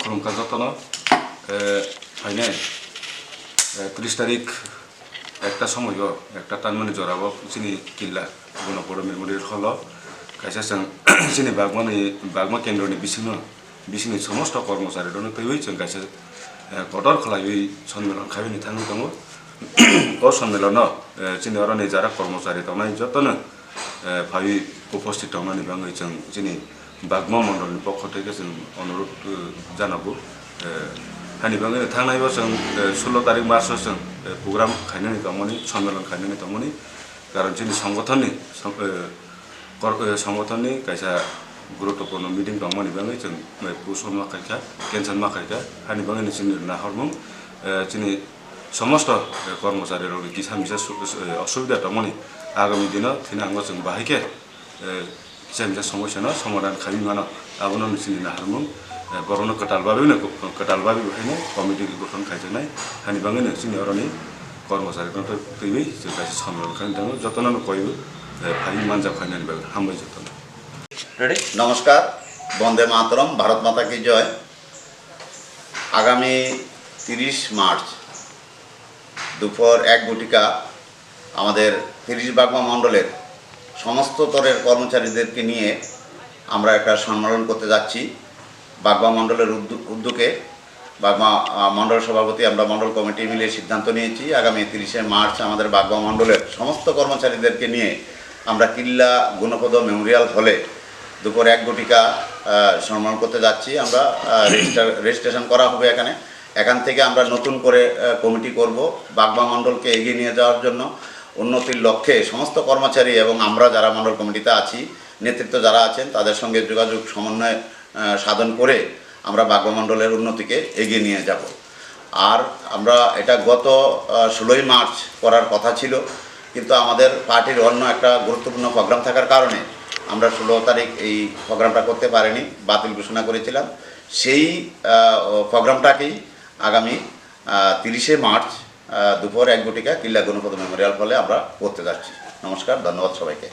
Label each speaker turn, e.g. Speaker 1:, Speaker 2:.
Speaker 1: खुलुमखा जतनो फाइने 30 तारिख একটা সময় একটা টানমানি জরাব চিনি কিল্লা গুণপড় মেমোরিয়াল হল কাইসা जों চিনি বাগমা কেন্দ্রनि बिसिनि समस्त कर्मचारी दङ तैबै जों काइसा कदर खालामै सन्मेलन खाबिनि थाङो दङ ओ सन्मेलन चिनि अरनि जारा कर्मचारी दंनाय जतनो भाइ उपस्थित दंनानै बाङै जों चिनि बागमा मण्डलनि पक्ष থেকে जों अनुरोध जानांगौ हानि बाङै थांनाय बोसोर 16 तारिख मार्च जों प्रग्राम खायनानै दंमोन सन्मेलन खायनानै दंमोन कारण चिनि संगठननि काइसा गुरुत्वपूर्ण मिटिं दंमोन बाङै जों पुसन माखायखा केन्सन माखायखा हानि बाङै चिनि नाहरमुं चिनि समस्त कर्मचारी किसा मिसा असुविधा दंमोन आगामी दिन थिनांगो जों बाहायके किसा मिसा समस्या समाधान खालामनो आबोनो चिनि नाहरमुं बरनो कटालबाबी बेहायनो कमिटि गठन खायजानाय हानि बाङैनो जोंनि अरनि कर्मचारीफोर फैबाय जों गासै सन्मेलन खालामनो थाङो जतनानो कयबो भाइ मानजा खायनानै बागै हामबाय जतन
Speaker 2: रेडी नमस्कार वंदे मातरम भारत माता की जय आगामी 30 मार्च দুপুর 1 ঘটিকা আমাদের 30 বাগমা মণ্ডলের সমস্ত স্তরের কর্মচারীদেরকে নিয়ে আমরা একটা সম্মেলন করতে যাচ্ছি বাগমা মণ্ডলের উদ্যোগে বাগমা মণ্ডল সভাপতি আমরা মণ্ডল কমিটি মিলে সিদ্ধান্ত নিয়েছি আগামী 30 মার্চ আমাদের বাগমা মণ্ডলের সমস্ত কর্মচারীদেরকে নিয়ে আমরা কিল্লা গুণপদ মেমোরিয়াল হলে দুপুর 1 ঘটিকা সম্মেলন করতে যাচ্ছি আমরা রেজিস্ট্রেশন করা হবে এখান থেকে আমরা নতুন করে কমিটি করব বাগমা মণ্ডলকে এগিয়ে নিয়ে যাওয়ার জন্য উন্নতির লক্ষ্যে সমস্ত কর্মচারী এবং আমরা যারা মণ্ডল কমিটিতে আছি নেতৃত্ব যারা আছেন তাদের সঙ্গে যোগাযোগ সমন্বয় সাধন করে আমরা বাগমা মণ্ডলের উন্নতিকে এগিয়ে নিয়ে যাব আর আমরা এটা গত 16 মার্চ করার কথা ছিল কিন্তু আমাদের পার্টির অন্য একটা গুরুত্বপূর্ণ প্রোগ্রাম থাকার কারণে আমরা 16 তারিখ এই প্রোগ্রামটা করতে পারিনি বাতিল ঘোষণা করেছিলাম সেই প্রোগ্রামটাকেই আগামী 30 মার্চ দুপুর 1 ঘটিকা কিল্লা গণপদ মেমোরিয়াল হলে আমরা করতে যাচ্ছি নমস্কার ধন্যবাদ সবাইকে